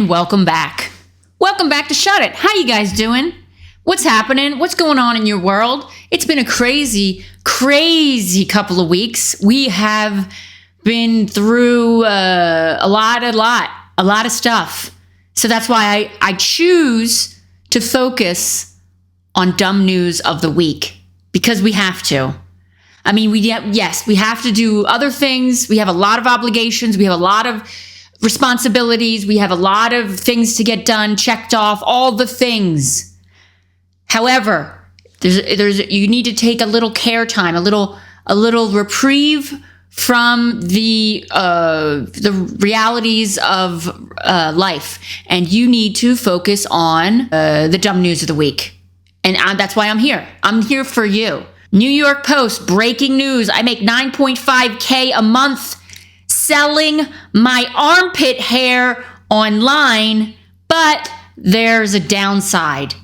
and welcome back. Welcome back to Shut It. How you guys doing? What's happening? What's going on in your world? It's been a crazy couple of weeks. We have been through a lot of stuff. So that's why I choose to focus on dumb news of the week, because we have to. I mean, we have to do other things. We have a lot of obligations. We have a lot of responsibilities. We have a lot of things to get done, checked off, all the things. However, you need to take a little care time, a little reprieve from the realities of life, and you need to focus on the dumb news of the week. And that's why I'm here. I'm here for you. New York Post, breaking news. I make $9.5K a month selling my armpit hair online, but there's a downside.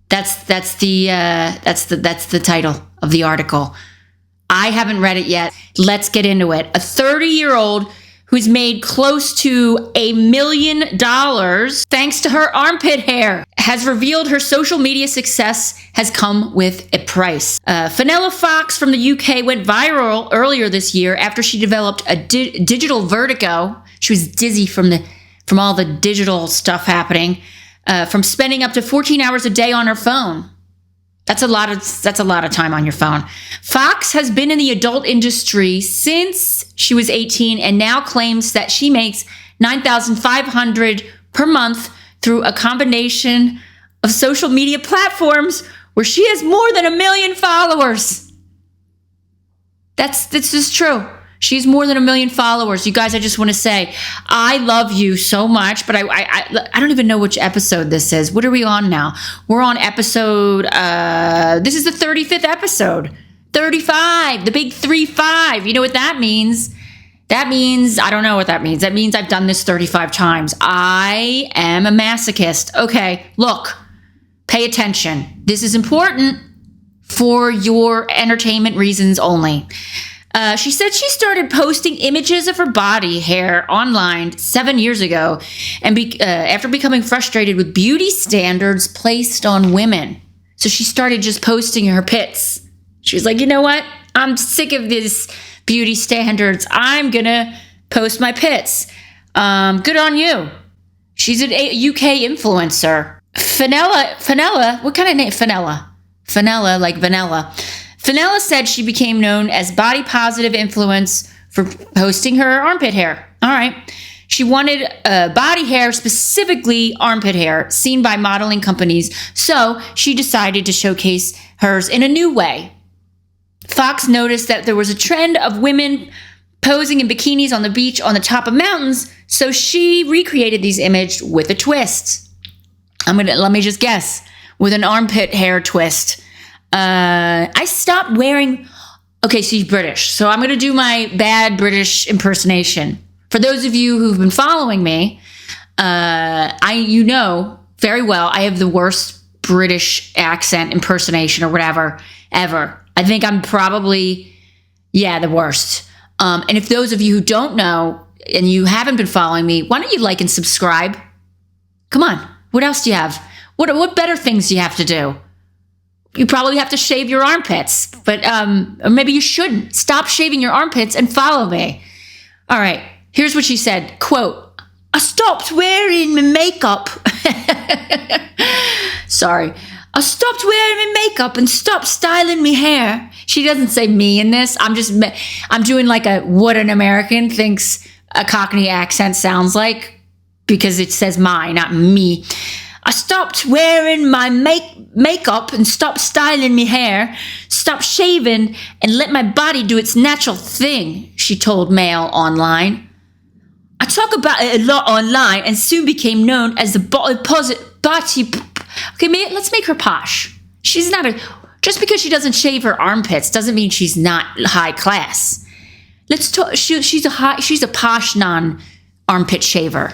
That's the title of the article. I haven't read it yet. Let's get into it. A 30-year-old who's made close to $1 million thanks to her armpit hair has revealed her social media success has come with a price. Fenella Fox from the UK went viral earlier this year after she developed a digital vertigo. She was dizzy from all the digital stuff happening, from spending up to 14 hours a day on her phone. That's a lot of time on your phone. Fox has been in the adult industry since she was 18 and now claims that she makes $9,500 per month through a combination of social media platforms where she has more than 1 million followers. This is true. She's more than 1 million followers. You guys, I just want to say, I love you so much, but I don't even know which episode this is. What are we on now? We're on episode, this is the 35th episode. 35, the big 3-5. You know what that means? That means, I don't know what that means. That means I've done this 35 times. I am a masochist. Okay, look, pay attention. This is important for your entertainment reasons only. She said she started posting images of her body hair online 7 years ago, and after becoming frustrated with beauty standards placed on women. So she started just posting her pits. She was like, you know what? I'm sick of these beauty standards. I'm going to post my pits. Good on you. She's an UK influencer. Fenella, what kind of name? Fenella, like vanilla. Fenella said she became known as body positive influence for posting her armpit hair. All right. She wanted body hair, specifically armpit hair, seen by modeling companies. So she decided to showcase hers in a new way. Fox noticed that there was a trend of women posing in bikinis on the beach on the top of mountains. So she recreated these images with a twist. Let me just guess, with an armpit hair twist. I stopped wearing, okay, she's British, so I'm going to do my bad British impersonation. For those of you who've been following me, you know very well, I have the worst British accent impersonation or whatever, ever. I think I'm probably, the worst. And if those of you who don't know, and you haven't been following me, why don't you like and subscribe? Come on, what else do you have? What better things do you have to do? You probably have to shave your armpits, but or maybe you shouldn't. Stop shaving your armpits and follow me. All right, here's what she said, quote, I stopped wearing my makeup. Sorry. I stopped wearing my makeup and stopped styling my hair. She doesn't say me in this. I'm doing like what an American thinks a Cockney accent sounds like, because it says my, not me. I stopped wearing my makeup and stopped styling my hair, stopped shaving, and let my body do its natural thing, she told Mail Online. I talk about it a lot online and soon became known as the body. Okay, let's make her posh. She's not just because she doesn't shave her armpits doesn't mean she's not high class. Let's talk. She's a posh non-armpit shaver.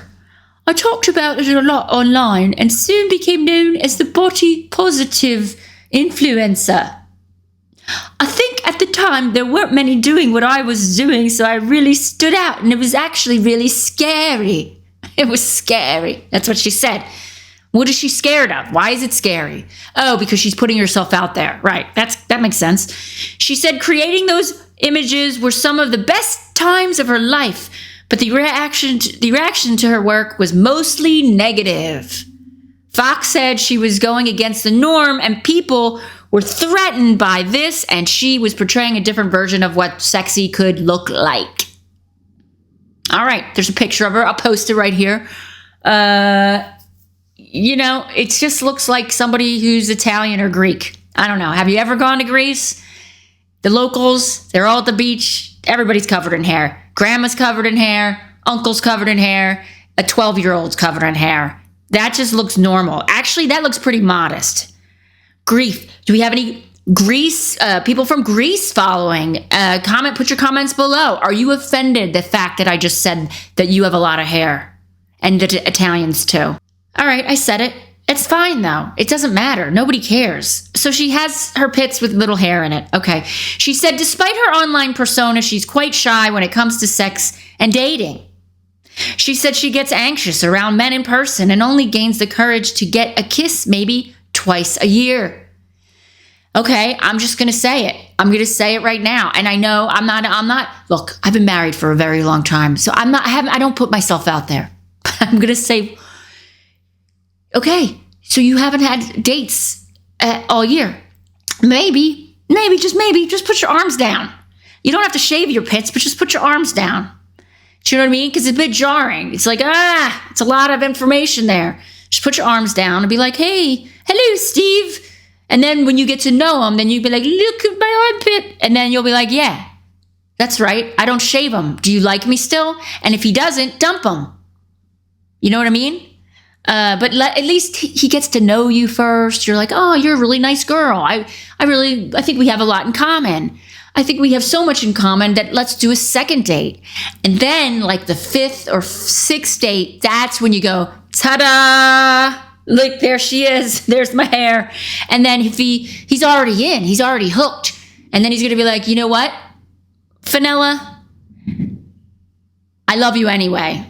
I talked about it a lot online and soon became known as the body positive influencer. I think at the time there weren't many doing what I was doing, so I really stood out, and it was actually really scary. It was scary. That's what she said. What is she scared of? Why is it scary? Oh, because she's putting herself out there. Right. That makes sense. She said creating those images were some of the best times of her life, but the reaction to her work was mostly negative. Fox said she was going against the norm and people were threatened by this, and she was portraying a different version of what sexy could look like. All right, there's a picture of her. I'll post it right here. It just looks like somebody who's Italian or Greek. I don't know. Have you ever gone to Greece? The locals, they're all at the beach. Everybody's covered in hair. Grandma's covered in hair. Uncle's covered in hair. A 12-year-old's covered in hair. That just looks normal. Actually, that looks pretty modest. Greece. Do we have any Greece, people from Greece following? Put your comments below. Are you offended the fact that I just said that you have a lot of hair? And the Italians too. All right, I said it. It's fine though. It doesn't matter. Nobody cares. So she has her pits with little hair in it. Okay. She said despite her online persona, she's quite shy when it comes to sex and dating. She said she gets anxious around men in person and only gains the courage to get a kiss maybe twice a year. Okay, I'm just going to say it. I'm going to say it right now. And I know I'm not, look, I've been married for a very long time. So I don't put myself out there. I'm going to say, okay, so you haven't had dates all year. Maybe, just put your arms down. You don't have to shave your pits, but just put your arms down. Do you know what I mean? Because it's a bit jarring. It's like, it's a lot of information there. Just put your arms down and be like, hey, hello, Steve. And then when you get to know him, then you'd be like, look at my armpit. And then you'll be like, yeah, that's right. I don't shave him. Do you like me still? And if he doesn't, dump him. You know what I mean? But at least he gets to know you first. You're like, oh, you're a really nice girl. I think we have a lot in common. I think we have so much in common that let's do a second date. And then like the 5th or 6th date, that's when you go, ta-da! Look, there she is. There's my hair. And then if he's already in, he's already hooked. And then he's going to be like, you know what? Fenella, I love you anyway.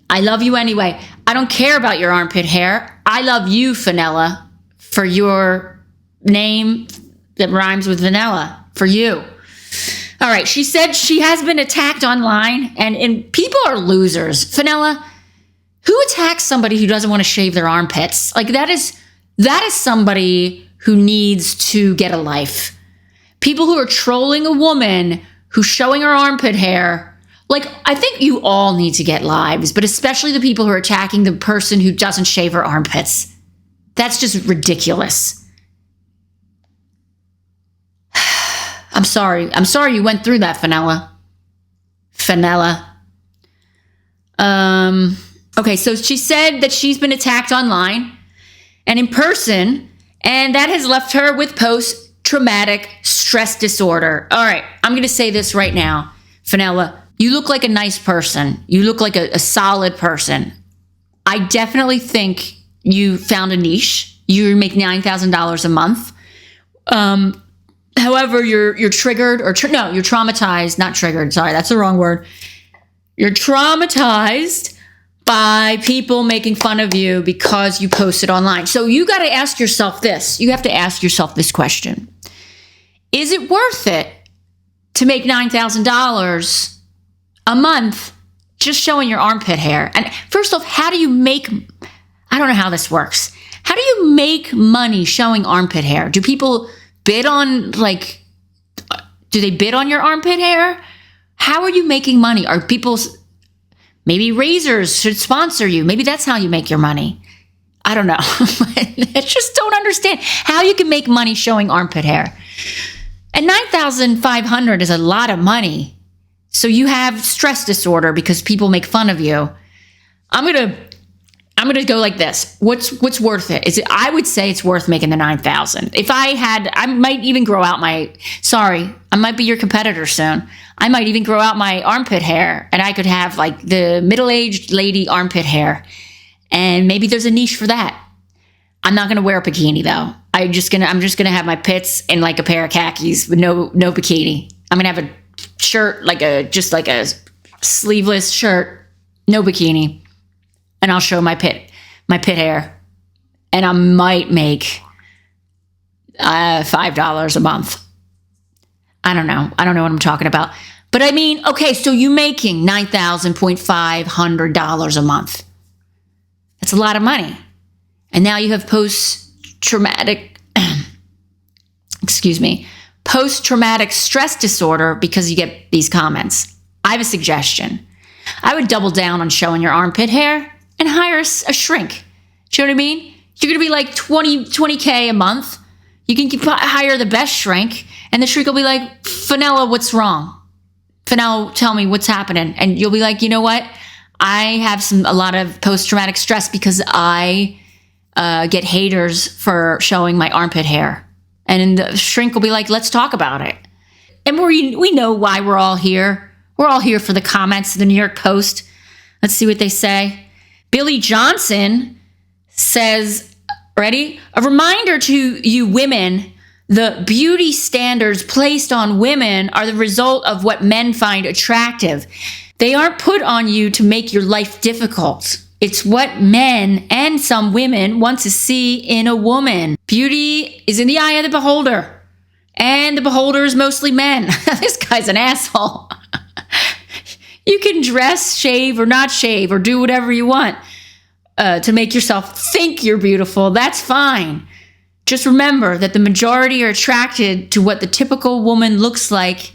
I love you anyway. I don't care about your armpit hair. I love you, Fenella, for your name that rhymes with vanilla, for you. All right. She said she has been attacked online and people are losers. Fenella, who attacks somebody who doesn't want to shave their armpits? Like that is somebody who needs to get a life. People who are trolling a woman who's showing her armpit hair. Like, I think you all need to get lives, but especially the people who are attacking the person who doesn't shave her armpits. That's just ridiculous. I'm sorry. I'm sorry you went through that, Fenella. Okay, so she said that she's been attacked online and in person, and that has left her with post-traumatic stress disorder. All right, I'm going to say this right now, Fenella. You look like a nice person. You look like a solid person. I definitely think you found a niche. You make $9,000 a month. However, you're triggered you're traumatized, not triggered. Sorry, that's the wrong word. You're traumatized by people making fun of you because you posted online. So you got to ask yourself this. You have to ask yourself this question. Is it worth it to make $9,000 a month just showing your armpit hair? And first off, I don't know how this works. How do you make money showing armpit hair? Do people bid on, do they bid on your armpit hair? How are you making money? Are people, maybe razors should sponsor you. Maybe that's how you make your money. I don't know. I just don't understand how you can make money showing armpit hair. And $9,500 is a lot of money. So you have stress disorder because people make fun of you. I'm gonna go like this. What's worth it? I would say it's worth making the $9,000. If I might even grow out I might be your competitor soon. I might even grow out my armpit hair and I could have like the middle-aged lady armpit hair. And maybe there's a niche for that. I'm not gonna wear a bikini though. I'm just gonna have my pits and like a pair of khakis with no bikini. I'm gonna have a shirt, like a sleeveless shirt, no bikini. and I'll show my pit hair, and I might make $5 a month. I don't know what I'm talking about. But I mean, okay, so you're making $9,500 a month. That's a lot of money. And now you have post-traumatic stress disorder because you get these comments. I have a suggestion. I would double down on showing your armpit hair and hire a shrink. Do you know what I mean? You're going to be like $20K a month. You can hire the best shrink, and the shrink will be like, Fenella, what's wrong? Fenella, tell me what's happening. And you'll be like, you know what? I have a lot of post-traumatic stress because I get haters for showing my armpit hair. And the shrink will be like, let's talk about it. And we know why we're all here. We're all here for the comments of the New York Post. Let's see what they say. Billy Johnson says, ready? A reminder to you women, the beauty standards placed on women are the result of what men find attractive. They aren't put on you to make your life difficult. It's what men and some women want to see in a woman. Beauty is in the eye of the beholder. And the beholder is mostly men. This guy's an asshole. You can dress, shave, or not shave, or do whatever you want to make yourself think you're beautiful. That's fine. Just remember that the majority are attracted to what the typical woman looks like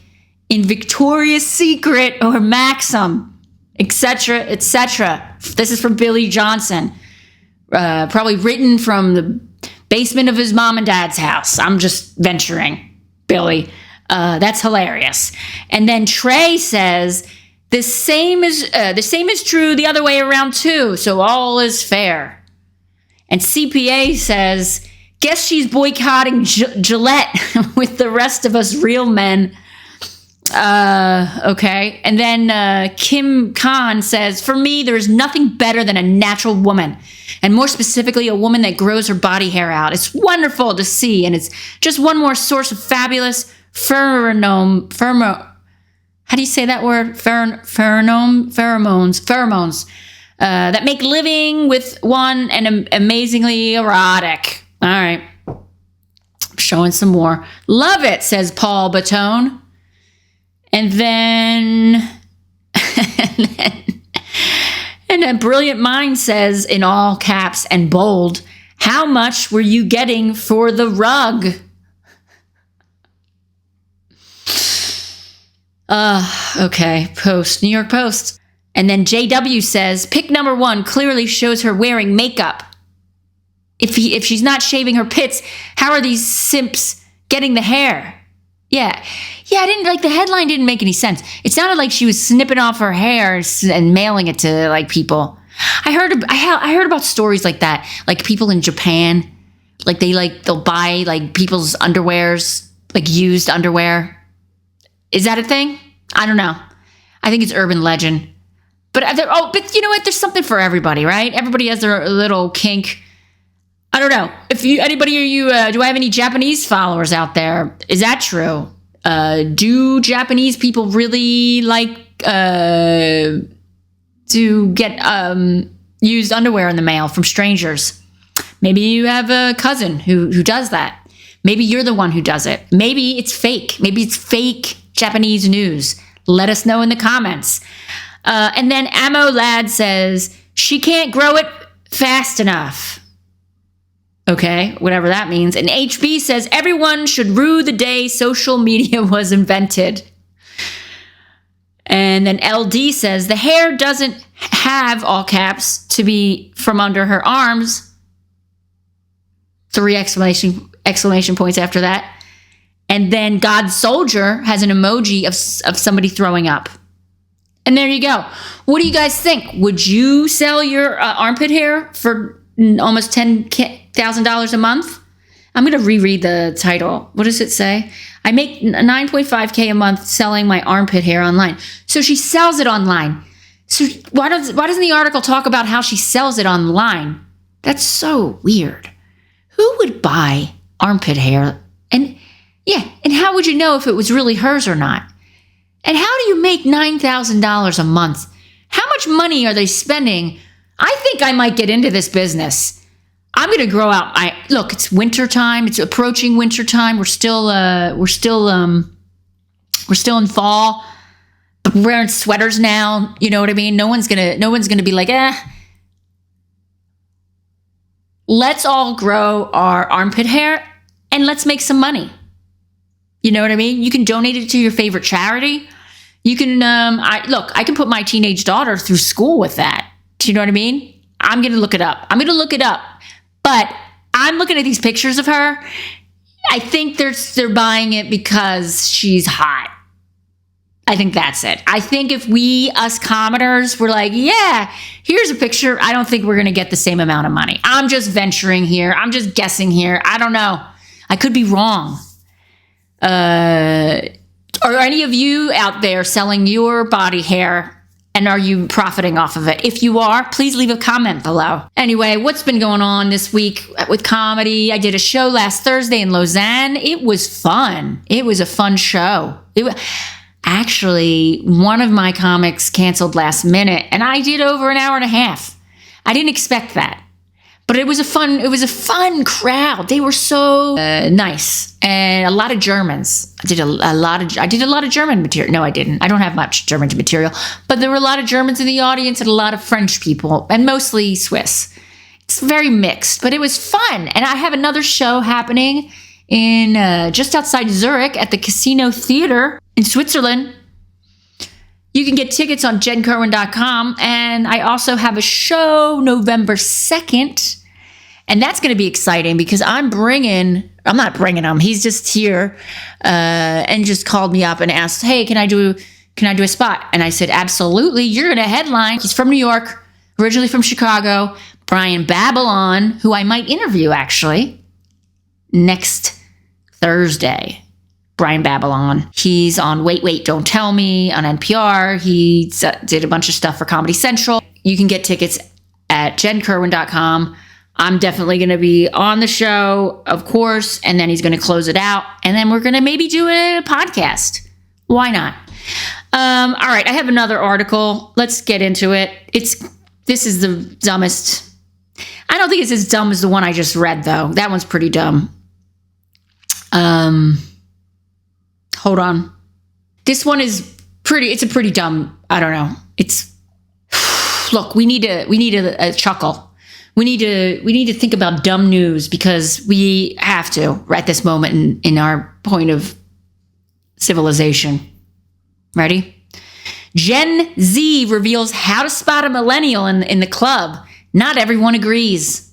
in Victoria's Secret or Maxim, etc., etc. This is from Billy Johnson, probably written from the basement of his mom and dad's house. I'm just venturing, Billy. That's hilarious. And then Trey says, the same is true the other way around too, so all is fair. And CPA says, guess she's boycotting Gillette with the rest of us real men. Okay. And then Kim Khan says, for me, there is nothing better than a natural woman, and more specifically, a woman that grows her body hair out. It's wonderful to see, and it's just one more source of fabulous how do you say that word? Pheromones that make living with one and amazingly erotic. All right. Showing some more. Love it, says Paul Batone. And then a brilliant mind says in all caps and bold, how much were you getting for the rug? Okay. New York Post. And then JW says, pick number 1 clearly shows her wearing makeup. If she's not shaving her pits, how are these simps getting the hair? Yeah, I didn't like the headline. Didn't make any sense. It sounded like she was snipping off her hair and mailing it to like people. I heard about stories like that, like people in Japan, like they'll buy like people's underwears, like used underwear. Is that a thing? I don't know. I think it's urban legend. But you know what? There's something for everybody, right? Everybody has their little kink. I don't know. Do I have any Japanese followers out there? Is that true? Do Japanese people really like to get used underwear in the mail from strangers? Maybe you have a cousin who does that. Maybe you're the one who does it. Maybe it's fake. Maybe it's fake Japanese news. Let us know in the comments. And then Ammo Lad says, she can't grow it fast enough. Okay, whatever that means. And HB says, everyone should rue the day social media was invented. And then LD says, the hair doesn't have, all caps, to be from under her arms. 3 exclamation points after that. And then God Soldier has an emoji of somebody throwing up. And there you go. What do you guys think? Would you sell your armpit hair for almost $10,000 a month? I'm going to reread the title. What does it say? I make $9.5K a month selling my armpit hair online. So she sells it online. So why doesn't the article talk about how she sells it online? That's so weird. Who would buy armpit hair? And how would you know if it was really hers or not? And how do you make $9,000 a month? How much money are they spending I think I might get into this business. I'm going to grow out. Look, it's winter time. It's approaching winter time. We're still in fall. But we're wearing sweaters now. You know what I mean? No one's gonna be like, let's all grow our armpit hair and let's make some money. You know what I mean? You can donate it to your favorite charity. You can, I can put my teenage daughter through school with that. Do you know what I mean? I'm going to look it up. But I'm looking at these pictures of her. I think they're buying it because she's hot. I think that's it. I think if us commenters were like, yeah, here's a picture, I don't think we're going to get the same amount of money. I'm just venturing here. I'm just guessing here. I don't know. I could be wrong. Are any of you out there selling your body hair? And are you profiting off of it? If you are, please leave a comment below. Anyway, what's been going on this week with comedy? I did a show last Thursday in Lausanne. It was fun. It was a fun show. Actually, one of my comics canceled last minute, and I did over an hour and a half. I didn't expect that. But it was a fun crowd. They were so nice, and a lot of Germans. I did a lot of German material. No, I didn't. I don't have much German material, but there were a lot of Germans in the audience and a lot of French people, and mostly Swiss. It's very mixed, but it was fun. And I have another show happening in just outside Zurich at the Casino Theater in Switzerland. You can get tickets on JenKirwin.com. And I also have a show November 2nd. And that's going to be exciting because I'm not bringing him. He's just here and just called me up and asked, hey, can I do a spot? And I said, absolutely. You're going to headline. He's from New York, originally from Chicago. Brian Babylon, who I might interview actually next Thursday. Brian Babylon. He's on Wait, Don't Tell Me on NPR. He did a bunch of stuff for Comedy Central. You can get tickets at JenKirwin.com. I'm definitely going to be on the show, of course, and then he's going to close it out. And then we're going to maybe do a podcast. Why not? All right, I have another article. Let's get into it. This is the dumbest. I don't think it's as dumb as the one I just read, though. That one's pretty dumb. Hold on. This one it's a pretty dumb, I don't know. Look, we need a chuckle. We need to think about dumb news because we have to at this moment in our point of civilization. Ready? Gen Z reveals how to spot a millennial in the club. Not everyone agrees.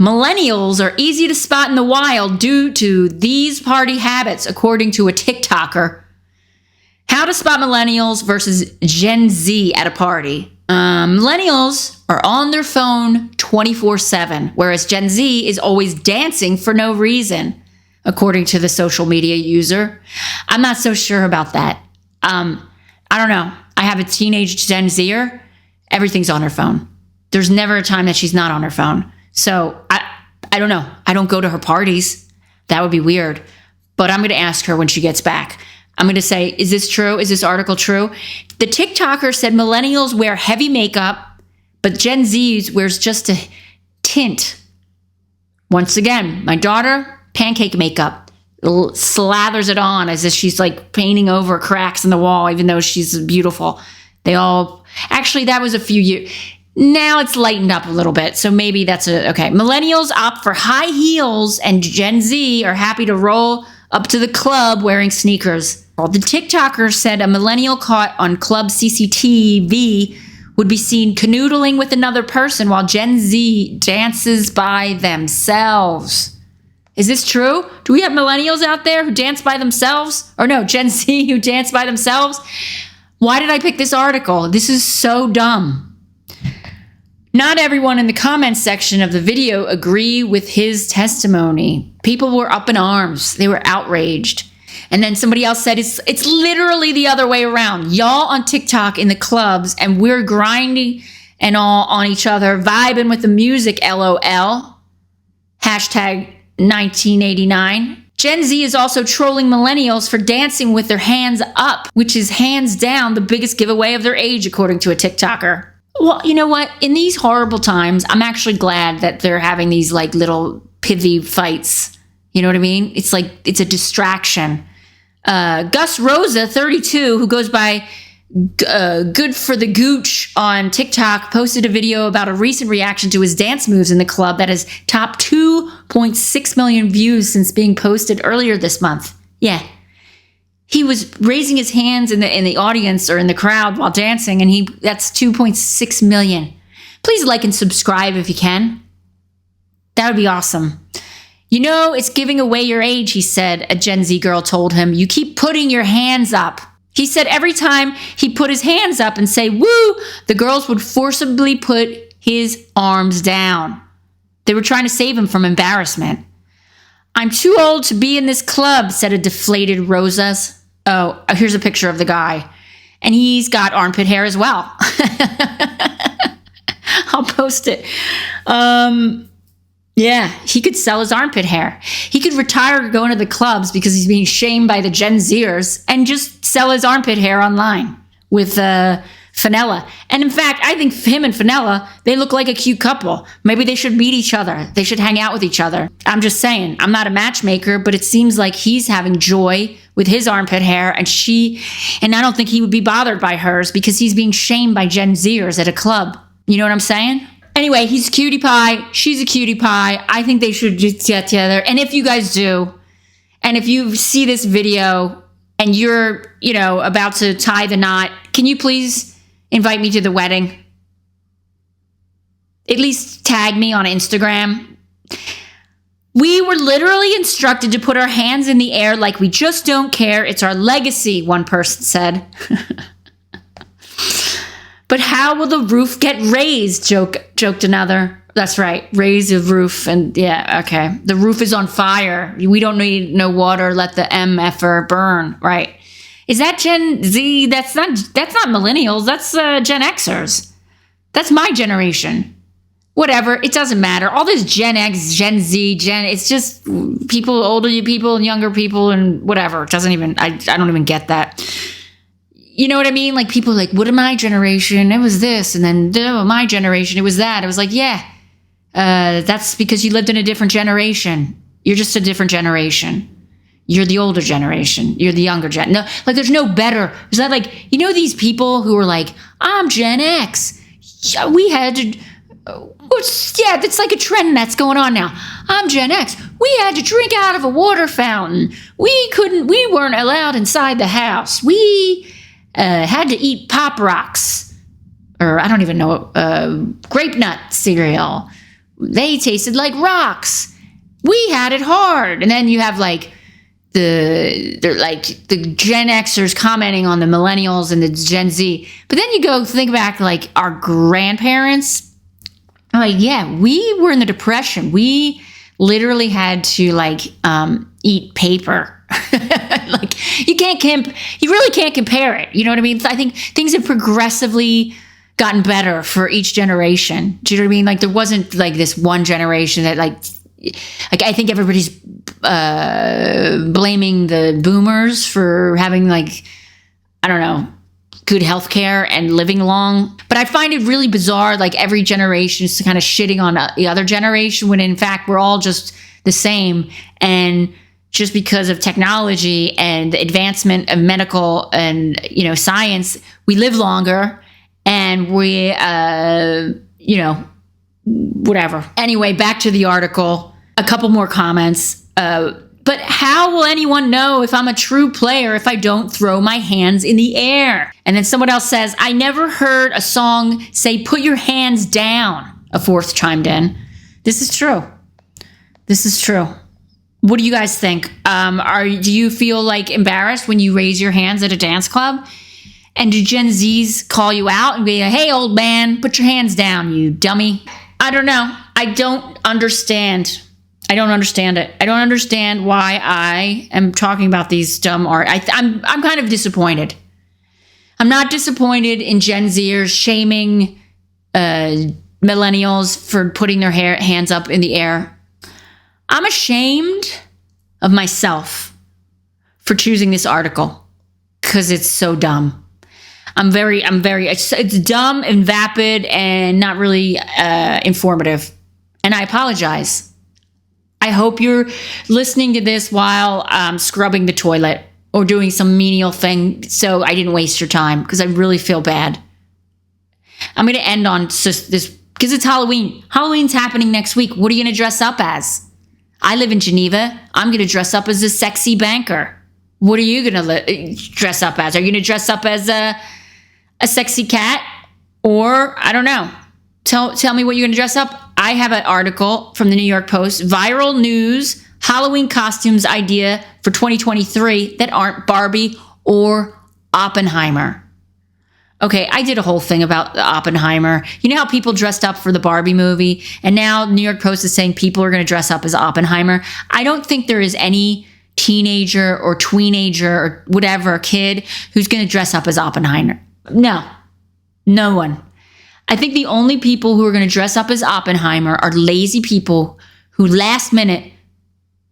Millennials are easy to spot in the wild due to these party habits, according to a TikToker. How to spot millennials versus Gen Z at a party. Millennials are on their phone 24/7, whereas Gen Z is always dancing for no reason, according to the social media user. I'm not so sure about that. I don't know. I have a teenage Gen Zer. Everything's on her phone. There's never a time that she's not on her phone. So I don't know. I don't go to her parties. That would be weird. But I'm going to ask her when she gets back. I'm going to say, is this true? Is this article true? The TikToker said millennials wear heavy makeup, but Gen Z wears just a tint. Once again, my daughter, pancake makeup, slathers it on as if she's like painting over cracks in the wall, even though she's beautiful. Actually, that was a few years. Now it's lightened up a little bit, so maybe that's okay. Millennials opt for high heels, and Gen Z are happy to roll up to the club wearing sneakers. The TikToker said a millennial caught on club CCTV would be seen canoodling with another person while Gen Z dances by themselves. Is this true? Do we have millennials out there who dance by themselves? Or no, Gen Z who dance by themselves? Why did I pick this article? This is so dumb. Not everyone in the comments section of the video agree with his testimony. People were up in arms. They were outraged. And then somebody else said, it's literally the other way around. Y'all on TikTok in the clubs and we're grinding and all on each other, vibing with the music, LOL. Hashtag 1989. Gen Z is also trolling millennials for dancing with their hands up, which is hands down the biggest giveaway of their age, according to a TikToker. Well, you know what? In these horrible times, I'm actually glad that they're having these like little pithy fights. You know what I mean? It's like, it's a distraction. Gus Rosa, 32, who goes by Good for the Gooch on TikTok, posted a video about a recent reaction to his dance moves in the club that has topped 2.6 million views since being posted earlier this month. Yeah. He was raising his hands in the audience or in the crowd while dancing, and that's 2.6 million. Please like and subscribe if you can. That would be awesome. You know, it's giving away your age, he said, a Gen Z girl told him. You keep putting your hands up. He said every time he put his hands up and say, woo, the girls would forcibly put his arms down. They were trying to save him from embarrassment. I'm too old to be in this club, said a deflated Rosas. Oh, here's a picture of the guy. And he's got armpit hair as well. I'll post it. Yeah, he could sell his armpit hair. He could retire going to the clubs because he's being shamed by the Gen Zers and just sell his armpit hair online with Fenella. And in fact, I think him and Fenella, they look like a cute couple. Maybe they should meet each other. They should hang out with each other. I'm just saying, I'm not a matchmaker, but it seems like he's having joy with his armpit hair, and I don't think he would be bothered by hers because he's being shamed by Gen Zers at a club. You know what I'm saying? Anyway, he's a cutie pie. She's a cutie pie. I think they should just get together. And if you guys do, and if you see this video and you're, about to tie the knot, can you please invite me to the wedding? At least tag me on Instagram. We were literally instructed to put our hands in the air like we just don't care. It's our legacy, one person said. But how will the roof get raised? Joked another. That's right. Raise the roof. And yeah, okay. The roof is on fire. We don't need no water. Let the MFer burn. Right. Is that Gen Z? That's not millennials. That's Gen Xers. That's my generation. Whatever. It doesn't matter. All this Gen X, Gen Z, it's just people, older people and younger people and whatever. It doesn't even, I don't even get that. You know what I mean? Like people like, what in my generation? It was this. And then my generation, it was that. It was like, yeah, that's because you lived in a different generation. You're just a different generation. You're the older generation. You're the younger gen. No, like there's no better. Is that like, these people who are like, I'm Gen X. We had to, it's like a trend that's going on now. I'm Gen X. We had to drink out of a water fountain. We weren't allowed inside the house. We had to eat Pop Rocks, or I don't even know, grape nut cereal. They tasted like rocks. We had it hard. And then you have like the Gen Xers commenting on the millennials and the Gen Z. But then you go think back like our grandparents. Like, yeah, we were in the Depression. We literally had to eat paper. Like you really can't compare it. You know what I mean? I think things have progressively gotten better for each generation. Do you know what I mean? Like there wasn't like this one generation that like I think everybody's blaming the boomers for having good health care and living long. But I find it really bizarre, like every generation is kind of shitting on the other generation when in fact we're all just the same. And just because of technology and the advancement of medical and, science, we live longer and we, whatever. Anyway, back to the article, a couple more comments. But how will anyone know if I'm a true player if I don't throw my hands in the air? And then someone else says, I never heard a song say, put your hands down. A fourth chimed in. This is true. This is true. What do you guys think? Do you feel like embarrassed when you raise your hands at a dance club? And do Gen Zs call you out and be like, hey, old man, put your hands down, you dummy? I don't know. I don't understand. I don't understand it. I don't understand why I am talking about these dumb art. I'm kind of disappointed. I'm not disappointed in Gen Zers shaming millennials for putting their hands up in the air. I'm ashamed of myself for choosing this article because it's so dumb. it's dumb and vapid and not really informative. And I apologize. I hope you're listening to this while scrubbing the toilet or doing some menial thing so I didn't waste your time, because I really feel bad. I'm going to end on this because it's Halloween. Halloween's happening next week. What are you going to dress up as? I live in Geneva. I'm going to dress up as a sexy banker. What are you going to dress up as? Are you going to dress up as a sexy cat? Or, I don't know. Tell me what you're going to dress up. I have an article from the New York Post, viral news, Halloween costumes idea for 2023 that aren't Barbie or Oppenheimer. Okay, I did a whole thing about Oppenheimer. You know how people dressed up for the Barbie movie? And now New York Post is saying people are going to dress up as Oppenheimer. I don't think there is any teenager or tweenager or whatever kid who's going to dress up as Oppenheimer. No one. I think the only people who are going to dress up as Oppenheimer are lazy people who last minute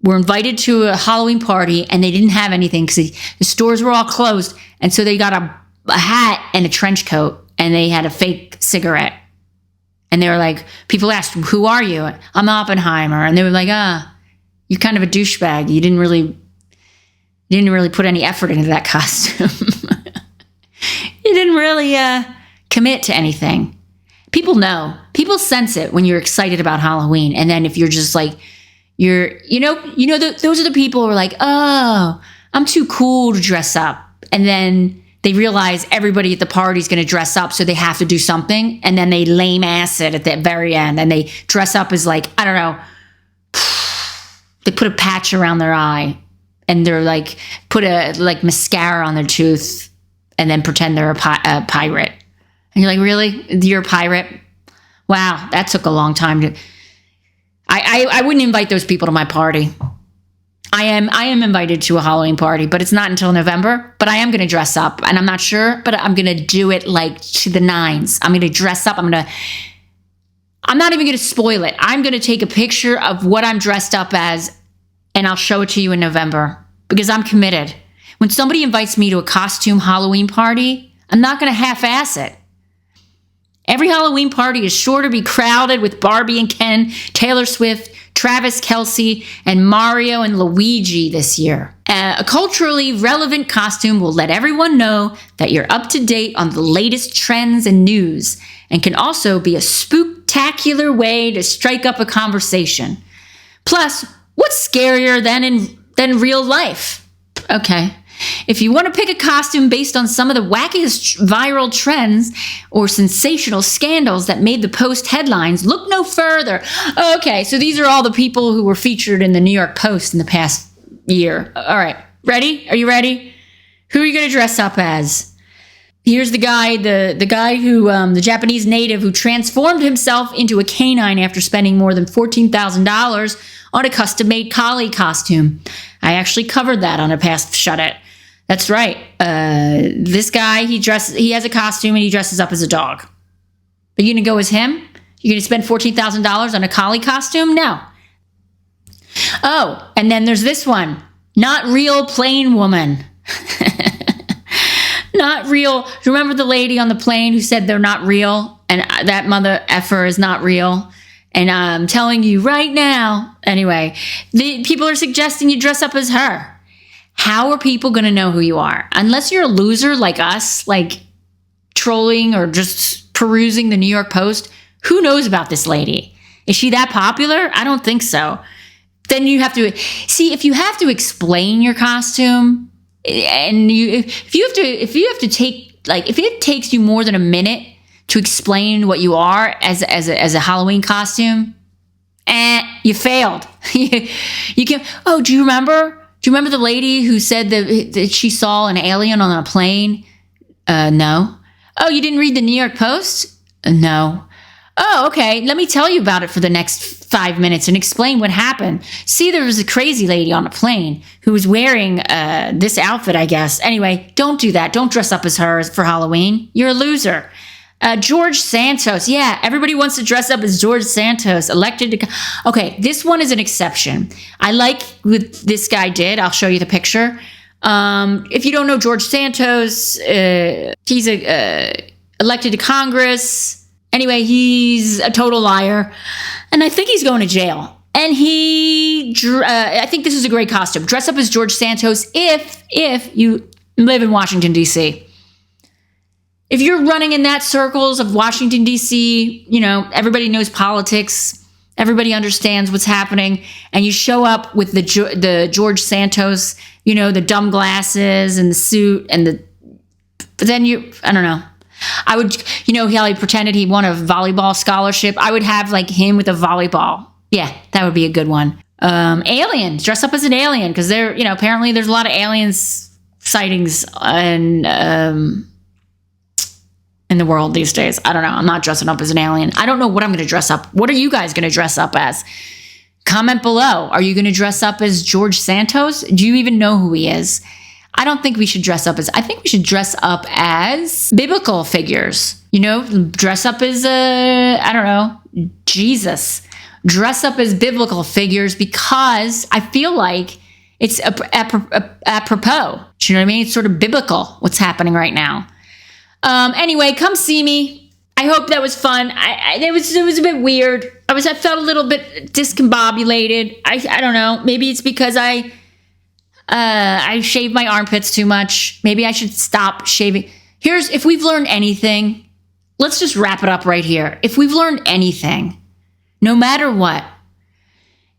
were invited to a Halloween party and they didn't have anything because the stores were all closed. And so they got a hat and a trench coat and they had a fake cigarette. And they were like, people asked, who are you? I'm Oppenheimer. And they were like, you're kind of a douchebag. You didn't really put any effort into that costume. You didn't really commit to anything. People know. People sense it when you're excited about Halloween. And then if you're just like, those are the people who are like, oh, I'm too cool to dress up. And then they realize everybody at the party is going to dress up, so they have to do something. And then they lame ass it at the very end. And they dress up as like, I don't know, they put a patch around their eye. And they're like, put a like mascara on their tooth. And then pretend they're a pirate. And you're like, really? You're a pirate? Wow, that took a long time to... I wouldn't invite those people to my party. I am invited to a Halloween party, but it's not until November. But I am going to dress up. And I'm not sure, but I'm going to do it like to the nines. I'm going to dress up. I'm not even going to spoil it. I'm going to take a picture of what I'm dressed up as, and I'll show it to you in November. Because I'm committed. When somebody invites me to a costume Halloween party, I'm not going to half-ass it. Every Halloween party is sure to be crowded with Barbie and Ken, Taylor Swift, Travis Kelce, and Mario and Luigi this year. A culturally relevant costume will let everyone know that you're up to date on the latest trends and news, and can also be a spooktacular way to strike up a conversation. Plus, what's scarier than real life? Okay. If you want to pick a costume based on some of the wackiest viral trends or sensational scandals that made the Post headlines, look no further. Okay, so these are all the people who were featured in the New York Post in the past year. All right, ready? Are you ready? Who are you going to dress up as? Here's the guy, the guy who, the Japanese native who transformed himself into a canine after spending more than $14,000 on a custom-made collie costume. I actually covered that on a past Shut It. That's right. This guy, he has a costume and he dresses up as a dog. Are you going to go as him? You're going to spend $14,000 on a collie costume? No. Oh, and then there's this one. Not real plane woman. Not real. Remember the lady on the plane who said they're not real? And that mother effer is not real. And I'm telling you right now. Anyway, the people are suggesting you dress up as her. How are people going to know who you are? Unless you're a loser like us, like trolling or just perusing the New York Post, who knows about this lady? Is she that popular? I don't think so. Then you have to see, if you have to explain your costume, and if it takes you more than a minute to explain what you are as a Halloween costume, you failed. You can't. Oh, do you remember? Do you remember the lady who said that she saw an alien on a plane? No. Oh, you didn't read the New York Post? No. Oh, okay. Let me tell you about it for the next 5 minutes and explain what happened. See, there was a crazy lady on a plane who was wearing this outfit, I guess. Anyway, don't do that. Don't dress up as her for Halloween. You're a loser. George Santos. Yeah, everybody wants to dress up as George Santos, elected to... Okay, this one is an exception. I like what this guy did. I'll show you the picture. If you don't know George Santos, he's elected to Congress. Anyway, he's a total liar. And I think he's going to jail. And I think this is a great costume. Dress up as George Santos if you live in Washington, D.C. If you're running in that circles of Washington, D.C., everybody knows politics. Everybody understands what's happening. And you show up with the George Santos, the dumb glasses and the suit but then I don't know. I would, how he pretended he won a volleyball scholarship. I would have like him with a volleyball. Yeah, that would be a good one. Aliens, dress up as an alien because apparently there's a lot of aliens sightings in the world these days. I don't know. I'm not dressing up as an alien. I don't know what I'm going to dress up. What are you guys going to dress up as? Comment below. Are you going to dress up as George Santos? Do you even know who he is? I don't think we should dress up I think we should dress up as biblical figures. Dress up as, I don't know, Jesus. Dress up as biblical figures because I feel like it's apropos. Do you know what I mean? It's sort of biblical what's happening right now. Anyway, come see me. I hope that was fun. It was a bit weird. I felt a little bit discombobulated. I don't know. Maybe it's because I shave my armpits too much. Maybe I should stop shaving. If we've learned anything, let's just wrap it up right here. If we've learned anything, no matter what,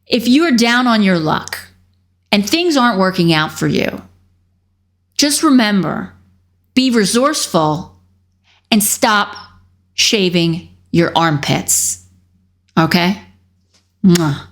if you're down on your luck and things aren't working out for you, just remember, be resourceful and stop shaving your armpits. Okay? Mwah.